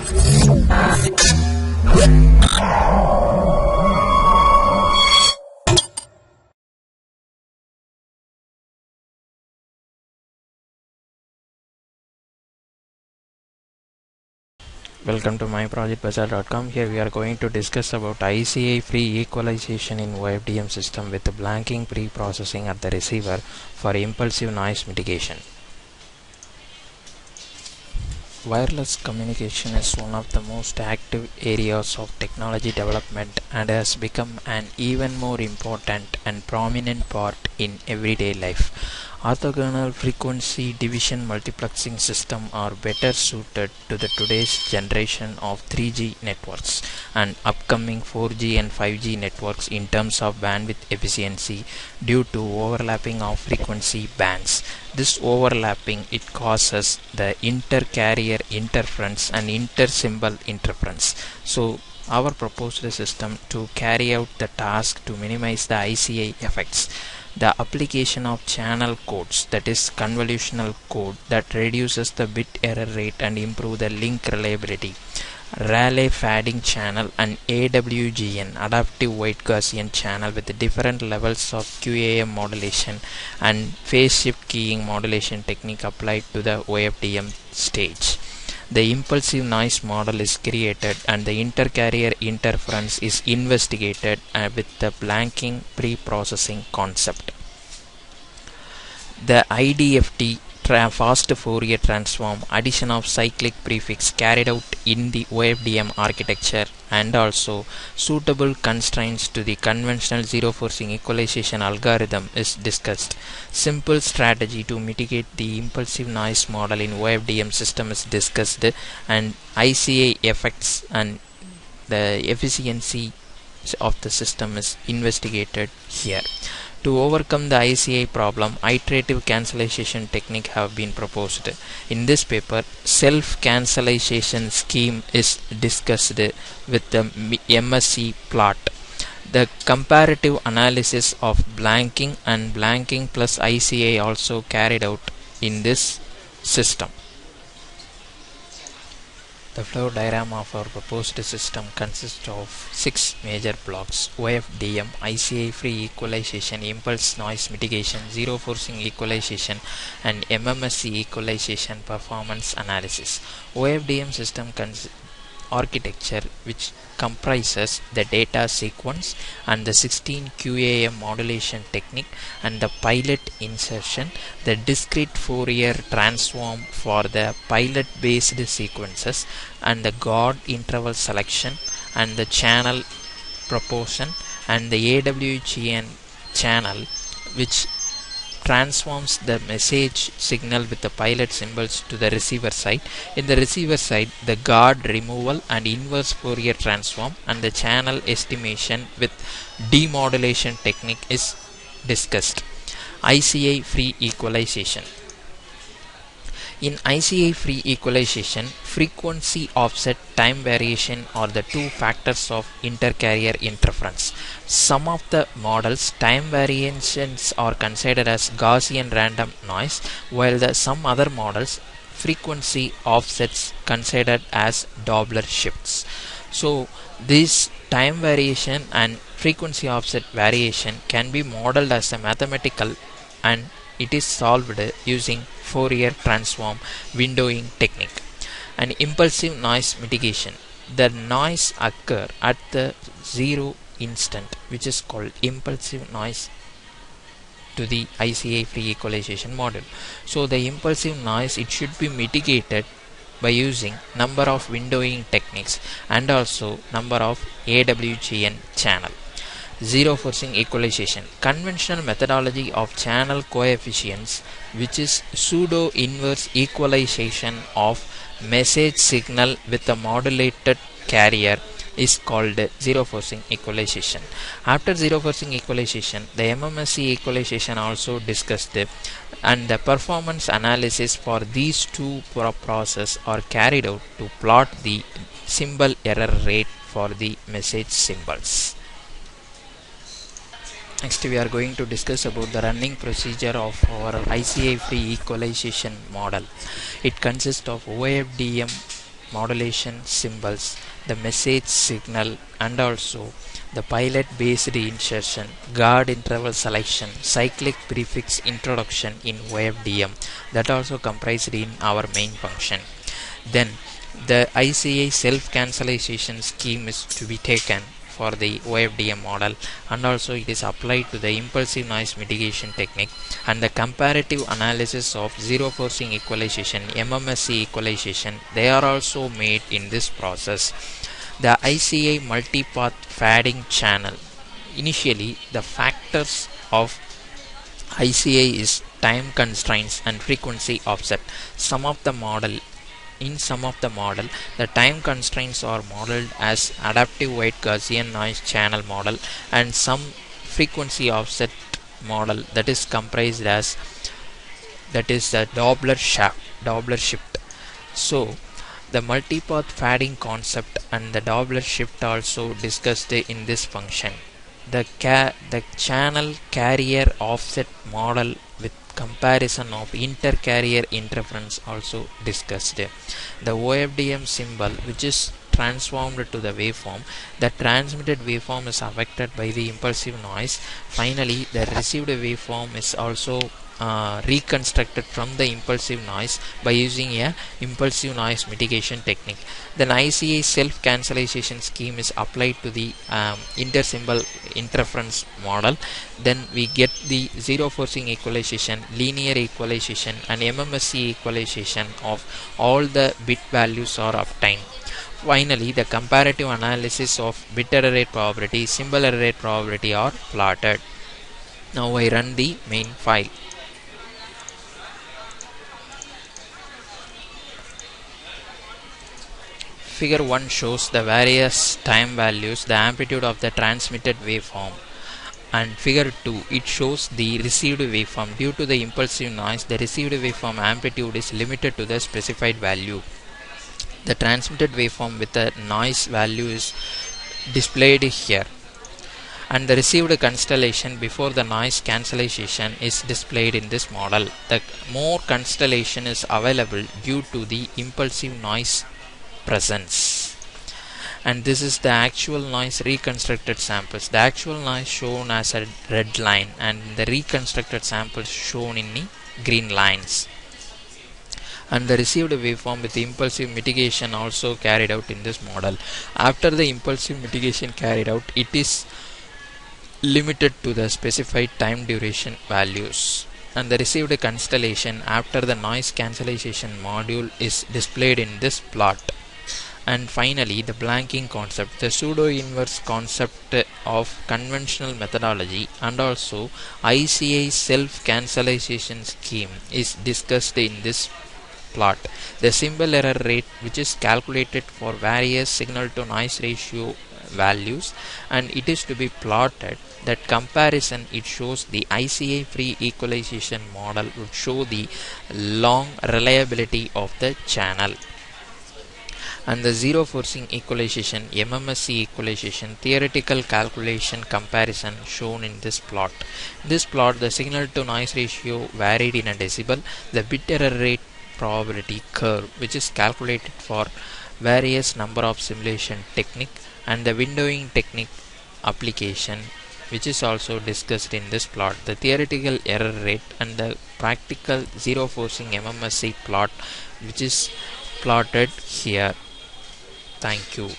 Welcome to myprojectbazaar.com. Here we are going to discuss about ICI-free equalization in OFDM system with blanking pre-processing at the receiver for impulsive noise mitigation. Wireless communication is one of the most active areas of technology development and has become an even more important and prominent part in everyday life. Orthogonal frequency division multiplexing systems are better suited to the today's generation of 3G networks and upcoming 4G and 5G networks in terms of bandwidth efficiency due to overlapping of frequency bands. This overlapping causes the inter-carrier interference and inter-symbol interference. So our proposed system to carry out the task to minimize the ICI effects. The application of channel codes, that is convolutional code, that reduces the bit error rate and improve the link reliability. Raleigh fading channel and AWGN, adaptive white Gaussian channel, with different levels of QAM modulation and phase shift keying modulation technique applied to the OFDM stage. The impulsive noise model is created and the intercarrier interference is investigated with the blanking pre-processing concept. The IDFT fast Fourier transform, addition of cyclic prefix carried out in the OFDM architecture, and also suitable constraints to the conventional zero forcing equalization algorithm is discussed. Simple strategy to mitigate the impulsive noise model in OFDM system is discussed, and ICI effects and the efficiency of the system is investigated here. To overcome the ICI problem, iterative cancellation technique have been proposed. In this paper, self-cancellation scheme is discussed with the MSC plot. The comparative analysis of blanking and blanking plus ICI also carried out in this system. The flow diagram of our proposed system consists of 6 major blocks: OFDM, ICI-free equalization, impulse noise mitigation, zero forcing equalization, and MMSC equalization performance analysis. OFDM system architecture, which comprises the data sequence and the 16 QAM modulation technique and the pilot insertion, the discrete Fourier transform for the pilot based sequences, and the guard interval selection, and the channel proportion, and the AWGN channel, which transforms the message signal with the pilot symbols to the receiver side. In the receiver side, the guard removal and inverse Fourier transform and the channel estimation with demodulation technique is discussed. ICI-free equalization. In ICI-free equalization, frequency offset time variation are the two factors of intercarrier interference. Some of the models time variations are considered as Gaussian random noise, while some other models frequency offsets considered as Doppler shifts. So this time variation and frequency offset variation can be modeled as a mathematical, and it is solved using Fourier transform windowing technique. And impulsive noise mitigation. The noise occur at the zero instant, which is called impulsive noise to the ICI-free equalization model. So the impulsive noise, it should be mitigated by using number of windowing techniques and also number of AWGN channel. Zero forcing equalization. Conventional methodology of channel coefficients, which is pseudo inverse equalization of message signal with a modulated carrier, is called zero forcing equalization. After zero forcing equalization, the MMSC equalization also discussed, and the performance analysis for these two processes are carried out to plot the symbol error rate for the message symbols. Next we are going to discuss about the running procedure of our ICI-free equalization model. It consists of OFDM modulation symbols, the message signal, and also the pilot based insertion, guard interval selection, cyclic prefix introduction in OFDM, that also comprised in our main function. Then the ICI self cancellation scheme is to be taken for the OFDM model, and also it is applied to the impulsive noise mitigation technique, and the comparative analysis of zero forcing equalization, MMSE equalization, they are also made in this process. The ICI multipath fading channel. Initially, the factors of ICI is time constraints and frequency offset. Some of the model the time constraints are modeled as adaptive white Gaussian noise channel model, and some frequency offset model that is comprised as that is the Doppler shift. So the multipath fading concept and the Doppler shift also discussed in this function. The channel carrier offset model with comparison of inter-carrier interference also discussed. The OFDM symbol, which is transformed to the waveform, the transmitted waveform is affected by the impulsive noise. Finally, the received waveform is also reconstructed from the impulsive noise by using a impulsive noise mitigation technique. Then ICI self cancellation scheme is applied to the inter-symbol interference model. Then we get the zero forcing equalization, linear equalization, and MMSE equalization of all the bit values are obtained. Finally, the comparative analysis of bit error rate probability, symbol error rate probability are plotted. Now I run the main file. Figure 1 shows the various time values, the amplitude of the transmitted waveform, and figure 2 it shows the received waveform. Due to the impulsive noise, the received waveform amplitude is limited to the specified value. The transmitted waveform with the noise value is displayed here, and the received constellation before the noise cancellation is displayed in this model. The more constellation is available due to the impulsive noise presence. And this is the actual noise reconstructed samples. The actual noise shown as a red line, and the reconstructed samples shown in the green lines. And the received waveform with the impulsive mitigation also carried out in this model. After the impulsive mitigation carried out, it is limited to the specified time duration values. And the received constellation after the noise cancellation module is displayed in this plot. And finally, the blanking concept, the pseudo-inverse concept of conventional methodology, and also ICI self-cancellation scheme is discussed in this plot. The symbol error rate, which is calculated for various signal to noise ratio values, and it is to be plotted. That comparison, it shows the ICI-free equalization model would show the long reliability of the channel. And the zero forcing equalization, MMSE equalization, theoretical calculation comparison shown in this plot. In this plot, the signal to noise ratio varied in a decibel. The bit error rate probability curve, which is calculated for various number of simulation technique, and the windowing technique application, which is also discussed in this plot. The theoretical error rate and the practical zero forcing MMSE plot, which is plotted here. Thank you.